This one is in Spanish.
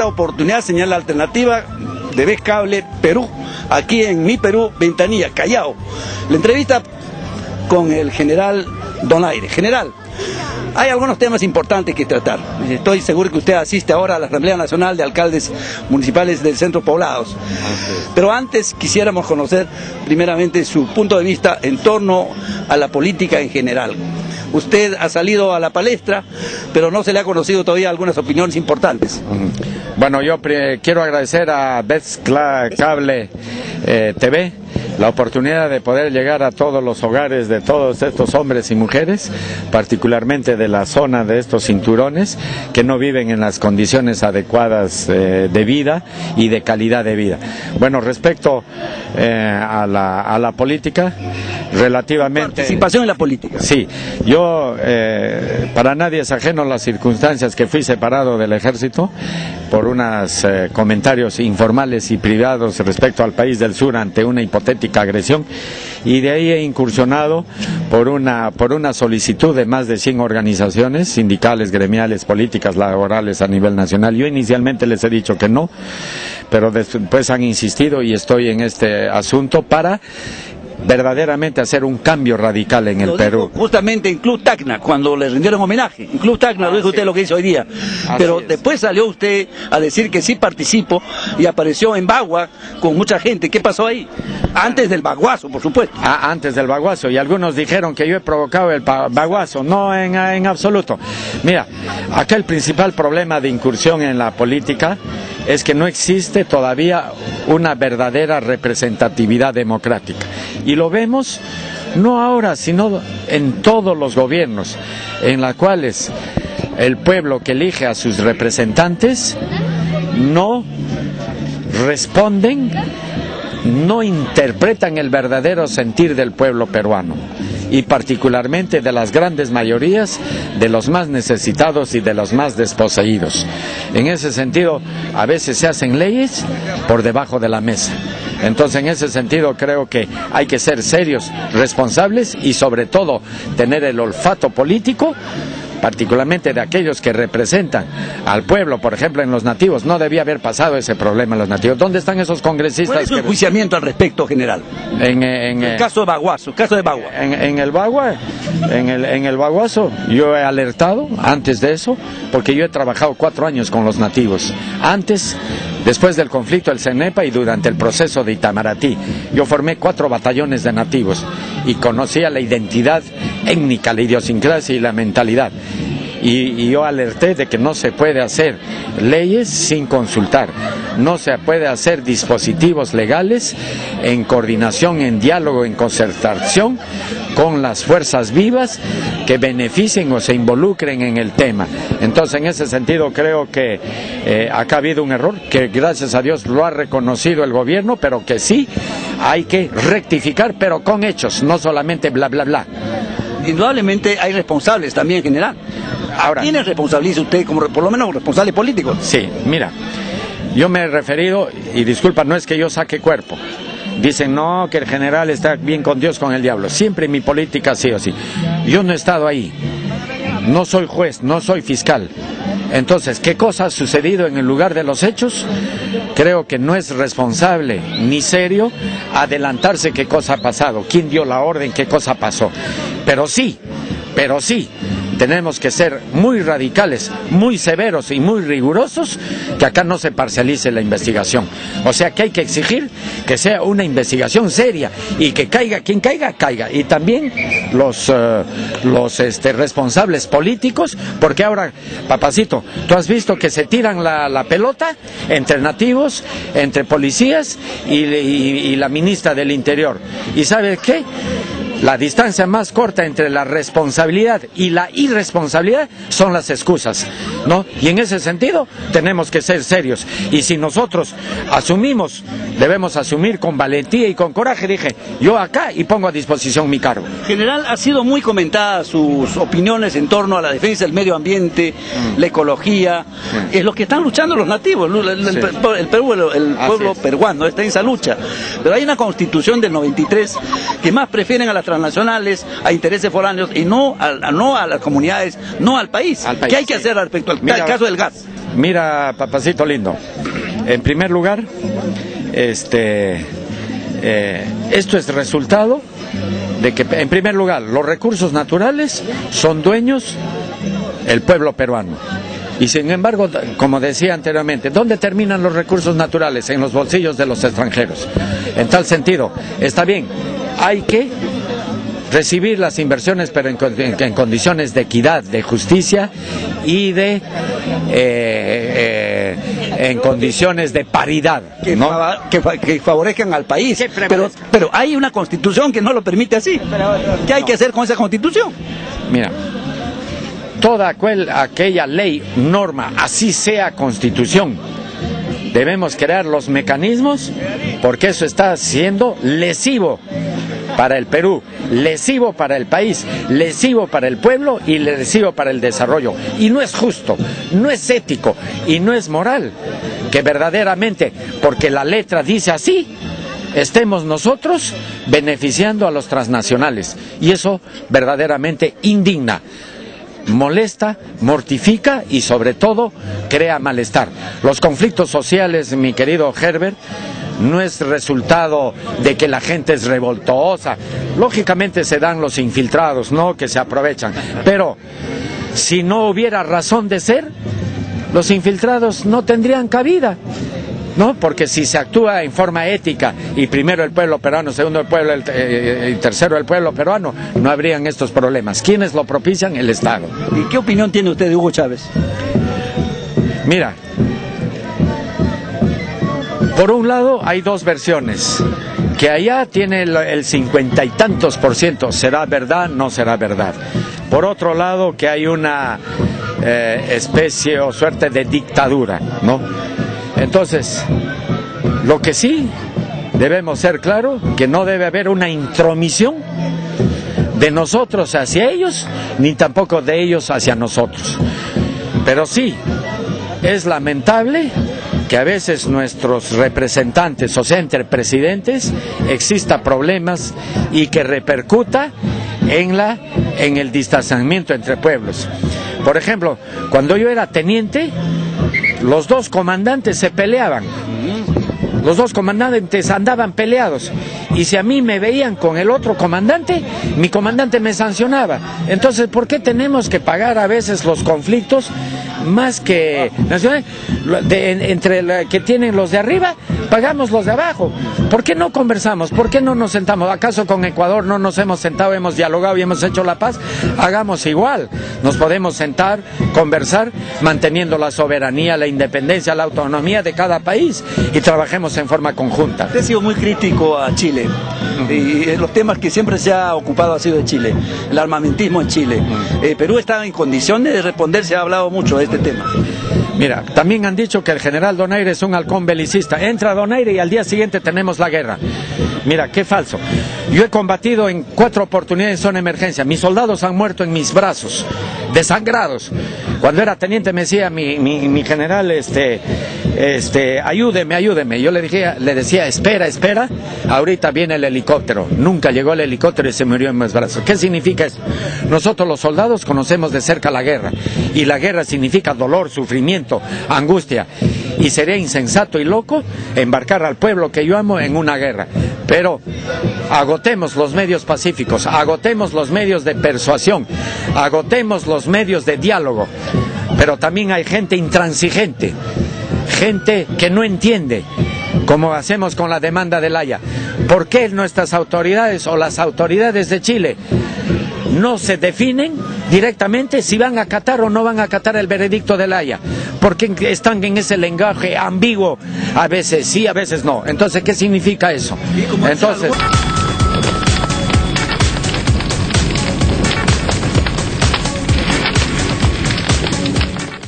esta oportunidad, señal alternativa de Vez Cable Perú, aquí en Mi Perú, Ventanilla, Callao. La entrevista con el general Donaire. General, hay algunos temas importantes que tratar. Estoy seguro que usted asiste ahora a la Asamblea Nacional de Alcaldes Municipales del Centro Poblados. Pero antes quisiéramos conocer primeramente su punto de vista en torno a la política en general. Usted ha salido a la palestra, pero no se le ha conocido todavía algunas opiniones importantes. Bueno, yo quiero agradecer a Vez Cable TV la oportunidad de poder llegar a todos los hogares de todos estos hombres y mujeres, particularmente de la zona de estos cinturones, que no viven en las condiciones adecuadas de vida y de calidad de vida. Bueno, respecto a la política, relativamente... Participación en la política. Sí, yo, para nadie es ajeno las circunstancias que fui separado del ejército por unos comentarios informales y privados respecto al país del sur ante una hipotética agresión, y de ahí he incursionado por una solicitud de más de 100 organizaciones sindicales, gremiales, políticas, laborales a nivel nacional. Yo inicialmente les he dicho que no, pero después han insistido y estoy en este asunto para verdaderamente hacer un cambio radical en el Perú. Justamente en Club Tacna, cuando le rindieron homenaje. En Club Tacna lo dijo usted lo que hizo hoy día. Pero después salió usted a decir que sí participó y apareció en Bagua con mucha gente. ¿Qué pasó ahí? Antes del baguazo, por supuesto. Antes del baguazo. Y algunos dijeron que yo he provocado el baguazo. No, en absoluto. Mira, acá el principal problema de incursión en la política es que no existe todavía una verdadera representatividad democrática. Y lo vemos no ahora, sino en todos los gobiernos, en los cuales el pueblo que elige a sus representantes no responden, no interpretan el verdadero sentir del pueblo peruano, y particularmente de las grandes mayorías, de los más necesitados y de los más desposeídos. En ese sentido, a veces se hacen leyes por debajo de la mesa. Entonces, en ese sentido, creo que hay que ser serios, responsables y, sobre todo, tener el olfato político, particularmente de aquellos que representan al pueblo. Por ejemplo, en los nativos no debía haber pasado ese problema en los nativos. ¿Dónde están esos congresistas? ¿Cuál es su enjuiciamiento al respecto, general? En el caso de Baguazo, caso de Bagua. En el baguazo yo he alertado antes de eso, porque yo he trabajado 4 años con los nativos. Antes, después del conflicto del CENEPA y durante el proceso de Itamaraty, yo formé 4 batallones de nativos y conocía la identidad étnica, la idiosincrasia y la mentalidad. Y yo alerté de que no se puede hacer leyes sin consultar, no se puede hacer dispositivos legales en coordinación, en diálogo, en concertación con las fuerzas vivas que beneficien o se involucren en el tema. Entonces, en ese sentido, creo que acá ha habido un error, que gracias a Dios lo ha reconocido el gobierno, pero que sí hay que rectificar, pero con hechos, no solamente bla, bla, bla. Indudablemente hay responsables también, general. Ahora, ¿quién responsabiliza usted como por lo menos responsable político? Sí, mira, yo me he referido, y disculpa, no es que yo saque cuerpo. Dicen, no, que el general está bien con Dios, con el diablo. Siempre mi política ha sido así. Yo no he estado ahí. No soy juez, no soy fiscal. Entonces, ¿qué cosa ha sucedido en el lugar de los hechos? Creo que no es responsable ni serio adelantarse qué cosa ha pasado, quién dio la orden, qué cosa pasó. Pero sí, tenemos que ser muy radicales, muy severos y muy rigurosos, que acá no se parcialice la investigación. O sea que hay que exigir que sea una investigación seria y que caiga quien caiga, caiga. Y también los responsables políticos, porque ahora, papacito, tú has visto que se tiran la pelota entre nativos, entre policías y la ministra del Interior. ¿Y sabes qué? La distancia más corta entre la responsabilidad y la irresponsabilidad son las excusas, ¿no? Y en ese sentido tenemos que ser serios. Y si nosotros asumimos, debemos asumir con valentía y con coraje. Dije, yo acá y pongo a disposición mi cargo. General, ha sido muy comentada sus opiniones en torno a la defensa del medio ambiente, la ecología, es lo que están luchando los nativos, el pueblo peruano está en esa lucha. Pero hay una constitución del 93 que más prefieren a las transnacionales, a intereses foráneos y no a las comunidades, no al país. ¿Qué hay que hacer respecto al caso del gas? Mira, papacito lindo, en primer lugar, esto es resultado de que, en primer lugar, los recursos naturales son dueños el pueblo peruano. Y sin embargo, como decía anteriormente, ¿dónde terminan los recursos naturales? En los bolsillos de los extranjeros. En tal sentido, está bien, hay que recibir las inversiones, pero en condiciones de equidad, de justicia y en condiciones de paridad, ¿no? Que favorezcan al país. Pero hay una constitución que no lo permite así. ¿Qué hay que hacer con esa constitución? Mira, toda aquella ley, norma, así sea constitución, debemos crear los mecanismos, porque eso está siendo lesivo para el Perú, lesivo para el país, lesivo para el pueblo y lesivo para el desarrollo. Y no es justo, no es ético y no es moral que verdaderamente, porque la letra dice así, estemos nosotros beneficiando a los transnacionales. Y eso verdaderamente indigna, molesta, mortifica y sobre todo crea malestar. Los conflictos sociales, mi querido Herbert, no es resultado de que la gente es revoltosa. Lógicamente se dan los infiltrados, ¿no?, que se aprovechan. Pero si no hubiera razón de ser, los infiltrados no tendrían cabida, ¿no? Porque si se actúa en forma ética, y primero el pueblo peruano, segundo el pueblo, y tercero el pueblo peruano, no habrían estos problemas. ¿Quiénes lo propician? El Estado. ¿Y qué opinión tiene usted de Hugo Chávez? Mira, por un lado hay dos versiones, que allá tiene el 50 y tantos %, ¿será verdad? No será verdad. Por otro lado, que hay una especie o suerte de dictadura, ¿no? Entonces, lo que sí debemos ser claros, que no debe haber una intromisión de nosotros hacia ellos, ni tampoco de ellos hacia nosotros. Pero sí, es lamentable que a veces nuestros representantes, o sea, entre presidentes, exista problemas y que repercuta en el distanciamiento entre pueblos. Por ejemplo, cuando yo era teniente, los dos comandantes se peleaban. Los dos comandantes andaban peleados. Y si a mí me veían con el otro comandante, mi comandante me sancionaba. Entonces, ¿por qué tenemos que pagar a veces los conflictos más que entre que tienen los de arriba, pagamos los de abajo? ¿Por qué no conversamos? ¿Por qué no nos sentamos? ¿Acaso con Ecuador no nos hemos sentado, hemos dialogado y hemos hecho la paz? Hagamos igual. Nos podemos sentar, conversar, manteniendo la soberanía, la independencia, la autonomía de cada país, y trabajemos en forma conjunta. Usted ha sido muy crítico a Chile, y los temas que siempre se ha ocupado ha sido de Chile, el armamentismo en Chile. Perú está en condiciones de responder, se ha hablado mucho de este tema. Mira, también han dicho que el general Donaire es un halcón belicista. Entra Donaire y al día siguiente tenemos la guerra. Mira, qué falso. Yo he combatido en 4 oportunidades en zona de emergencia. Mis soldados han muerto en mis brazos, desangrados. Cuando era teniente me decía mi general, ayúdeme. Yo le decía, espera, ahorita viene el helicóptero. Nunca llegó el helicóptero y se murió en mis brazos. ¿Qué significa eso? Nosotros los soldados conocemos de cerca la guerra, y la guerra significa dolor, sufrimiento, angustia, y sería insensato y loco embarcar al pueblo que yo amo en una guerra. Pero agotemos los medios pacíficos, agotemos los medios de persuasión, agotemos los medios de diálogo. Pero también hay gente intransigente, gente que no entiende, como hacemos con la demanda del Haya. ¿Por qué nuestras autoridades o las autoridades de Chile no se definen directamente si van a acatar o no van a acatar el veredicto del Haya? Porque están en ese lenguaje ambiguo, a veces sí, a veces no. Entonces, ¿qué significa eso? Entonces